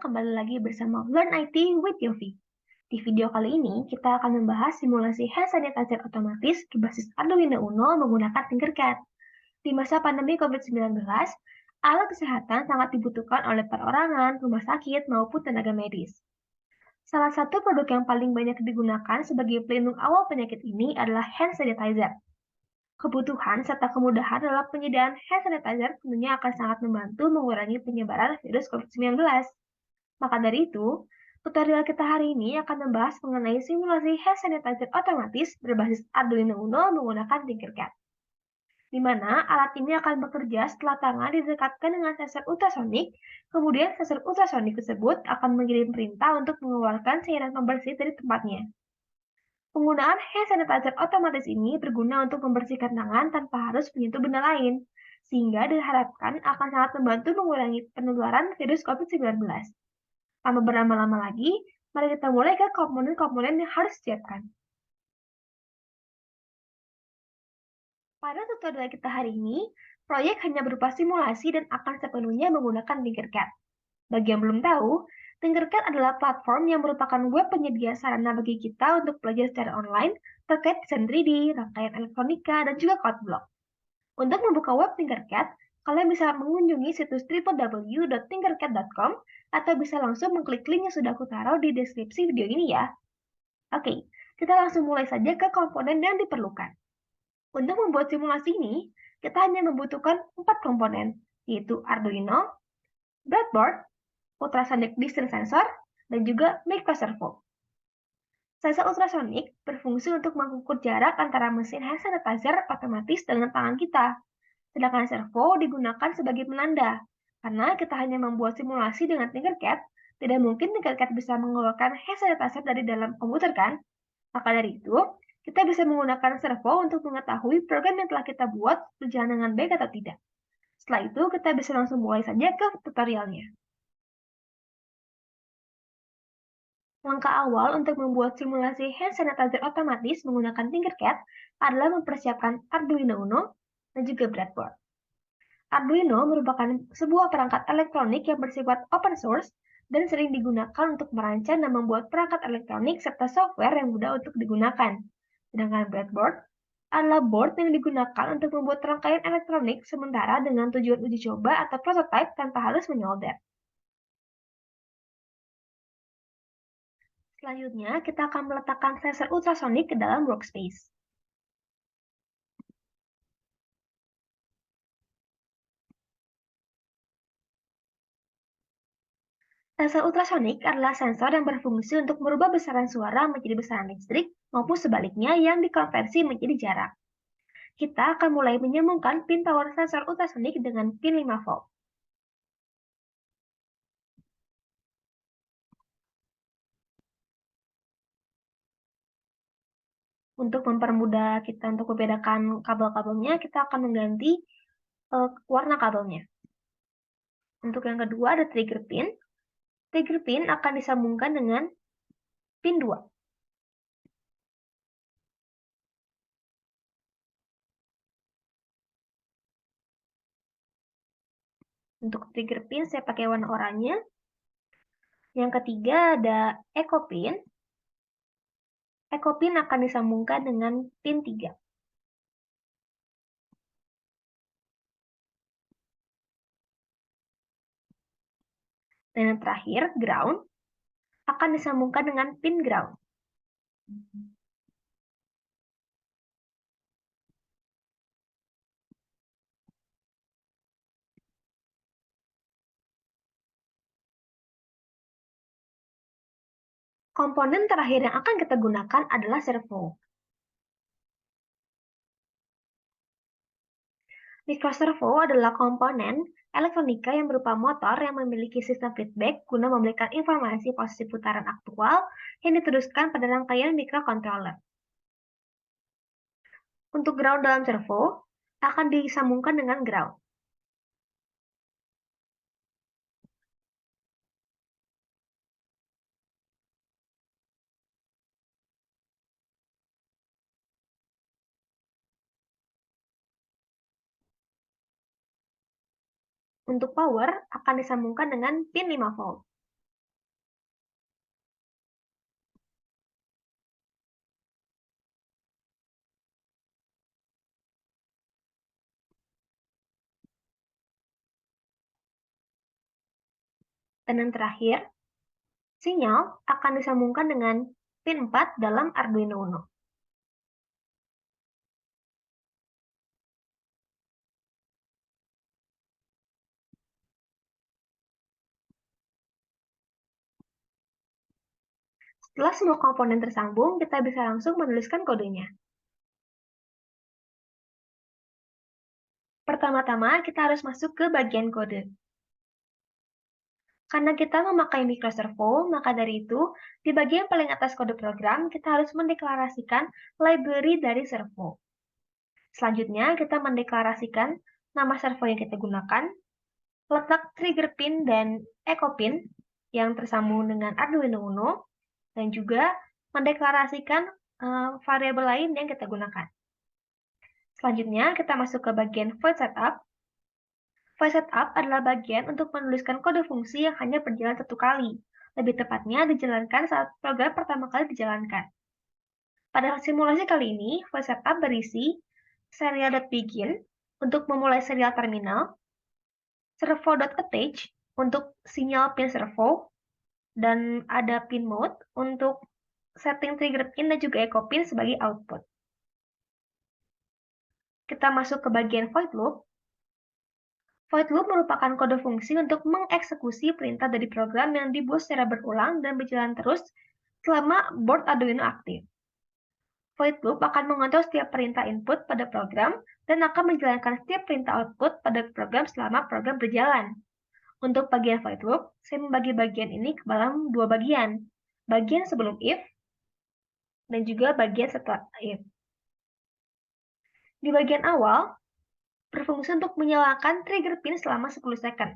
kembali lagi bersama Learn IT with Yofi. Di video kali ini, kita akan membahas simulasi hand sanitizer otomatis berbasis Arduino Uno menggunakan Tinkercad. Di masa pandemi COVID-19, alat kesehatan sangat dibutuhkan oleh perorangan, rumah sakit, maupun tenaga medis. Salah satu produk yang paling banyak digunakan sebagai pelindung awal penyakit ini adalah hand sanitizer. Kebutuhan serta kemudahan dalam penyediaan hand sanitizer tentunya akan sangat membantu mengurangi penyebaran virus COVID-19. Maka dari itu, tutorial kita hari ini akan membahas mengenai simulasi hand sanitizer otomatis berbasis Arduino Uno menggunakan Tinkercad, di mana alat ini akan bekerja setelah tangan didekatkan dengan sensor ultrasonik, kemudian sensor ultrasonik tersebut akan mengirim perintah untuk mengeluarkan cairan pembersih dari tempatnya. Penggunaan hand sanitizer otomatis ini berguna untuk membersihkan tangan tanpa harus menyentuh benda lain, sehingga diharapkan akan sangat membantu mengurangi penularan virus COVID-19. Tanpa berlama-lama lagi, mari kita mulai ke komponen-komponen yang harus disiapkan. Pada tutorial kita hari ini, proyek hanya berupa simulasi dan akan sepenuhnya menggunakan Tinkercad. Bagi yang belum tahu, Tinkercad adalah platform yang merupakan web penyedia sarana bagi kita untuk belajar secara online terkait desain 3D, rangkaian elektronika, dan juga code block. Untuk membuka web Tinkercad, kalian bisa mengunjungi situs www.tinkercad.com atau bisa langsung mengklik link yang sudah aku taruh di deskripsi video ini ya. Oke, kita langsung mulai saja ke komponen yang diperlukan. Untuk membuat simulasi ini, kita hanya membutuhkan 4 komponen, yaitu Arduino, breadboard, ultrasonic distance sensor, dan juga microservo. Sensor ultrasonik berfungsi untuk mengukur jarak antara mesin hand sanitizer otomatis dengan tangan kita. Sedangkan servo digunakan sebagai penanda. Karena kita hanya membuat simulasi dengan Tinkercad, tidak mungkin Tinkercad bisa mengeluarkan hand sanitizer dari dalam komputer kan? Maka dari itu, kita bisa menggunakan servo untuk mengetahui program yang telah kita buat berjalan dengan baik atau tidak. Setelah itu, kita bisa langsung mulai saja ke tutorialnya. Langkah awal untuk membuat simulasi hand sanitizer otomatis menggunakan Tinkercad adalah mempersiapkan Arduino Uno dan juga breadboard. Arduino merupakan sebuah perangkat elektronik yang bersifat open source dan sering digunakan untuk merancang dan membuat perangkat elektronik serta software yang mudah untuk digunakan. Sedangkan breadboard adalah board yang digunakan untuk membuat rangkaian elektronik sementara dengan tujuan uji coba atau prototipe tanpa harus menyolder. Selanjutnya, kita akan meletakkan sensor ultrasonik ke dalam workspace. Sensor ultrasonik adalah sensor yang berfungsi untuk merubah besaran suara menjadi besaran listrik maupun sebaliknya yang dikonversi menjadi jarak. Kita akan mulai menyambungkan pin power sensor ultrasonik dengan pin 5 volt. Untuk mempermudah kita untuk membedakan kabel-kabelnya, kita akan mengganti warna kabelnya. Untuk yang kedua ada trigger pin. Trigger pin akan disambungkan dengan pin 2. Untuk trigger pin saya pakai warna oranye. Yang ketiga ada echo pin. Echo pin akan disambungkan dengan pin 3. Dan yang terakhir, ground, akan disambungkan dengan pin ground. Komponen terakhir yang akan kita gunakan adalah servo. Microservo adalah komponen elektronika yang berupa motor yang memiliki sistem feedback guna memberikan informasi posisi putaran aktual yang diteruskan pada rangkaian microcontroller. Untuk ground dalam servo, akan disambungkan dengan ground. Untuk power, akan disambungkan dengan pin 5 volt. Dan yang terakhir, sinyal akan disambungkan dengan pin 4 dalam Arduino Uno. Setelah semua komponen tersambung, kita bisa langsung menuliskan kodenya. Pertama-tama, kita harus masuk ke bagian kode. Karena kita memakai microservo, maka dari itu, di bagian paling atas kode program, kita harus mendeklarasikan library dari servo. Selanjutnya, kita mendeklarasikan nama servo yang kita gunakan, letak trigger pin dan echo pin yang tersambung dengan Arduino Uno, dan juga mendeklarasikan variabel lain yang kita gunakan. Selanjutnya, kita masuk ke bagian void setup. Void setup adalah bagian untuk menuliskan kode fungsi yang hanya berjalan satu kali. Lebih tepatnya, dijalankan saat program pertama kali dijalankan. Pada simulasi kali ini, void setup berisi serial.begin untuk memulai serial terminal, servo.attach untuk sinyal pin servo, dan ada pin mode untuk setting trigger pin dan juga echo pin sebagai output. Kita masuk ke bagian void loop. Void loop merupakan kode fungsi untuk mengeksekusi perintah dari program yang dibuat secara berulang dan berjalan terus selama board Arduino aktif. Void loop akan mengontrol setiap perintah input pada program dan akan menjalankan setiap perintah output pada program selama program berjalan. Untuk bagian void loop, saya membagi bagian ini ke dalam dua bagian. Bagian sebelum if dan juga bagian setelah if. Di bagian awal, berfungsi untuk menyalakan trigger pin selama 10 second.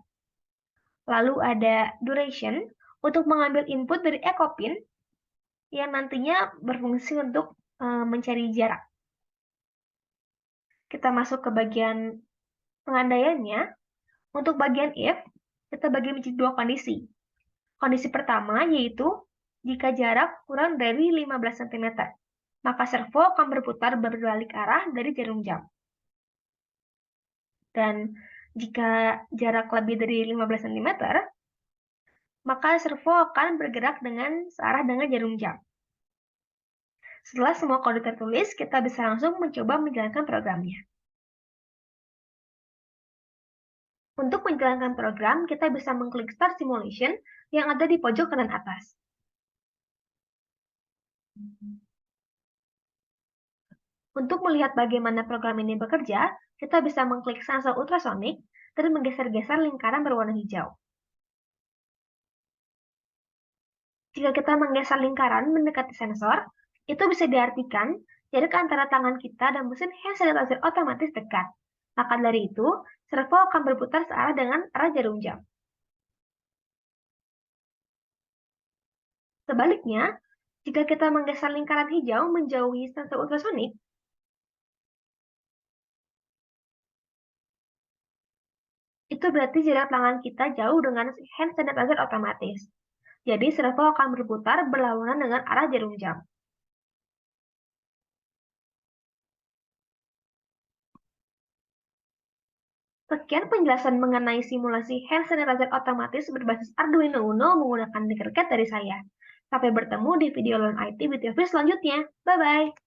Lalu ada duration untuk mengambil input dari echo pin yang nantinya berfungsi untuk mencari jarak. Kita masuk ke bagian pengandaiannya. Untuk bagian if, kita bagi menjadi dua kondisi. Kondisi pertama yaitu jika jarak kurang dari 15 cm, maka servo akan berputar berbalik arah dari jarum jam. Dan jika jarak lebih dari 15 cm, maka servo akan bergerak dengan searah dengan jarum jam. Setelah semua kode tertulis, kita bisa langsung mencoba menjalankan programnya. Untuk menjalankan program, kita bisa mengklik Start Simulation yang ada di pojok kanan atas. Untuk melihat bagaimana program ini bekerja, kita bisa mengklik sensor ultrasonic dan menggeser-geser lingkaran berwarna hijau. Jika kita menggeser lingkaran mendekati sensor, itu bisa diartikan jarak antara tangan kita dan mesin hand sanitizer otomatis dekat. Maka dari itu, servo akan berputar searah dengan arah jarum jam. Sebaliknya, jika kita menggeser lingkaran hijau menjauhi sensor ultrasonik, itu berarti jarak tangan kita jauh dengan hand sanitizer otomatis. Jadi, servo akan berputar berlawanan dengan arah jarum jam. Sekian penjelasan mengenai simulasi hand sanitizer otomatis berbasis Arduino Uno menggunakan Tinkercad dari saya. Sampai bertemu di video Learn IT with Yofi selanjutnya. Bye-bye!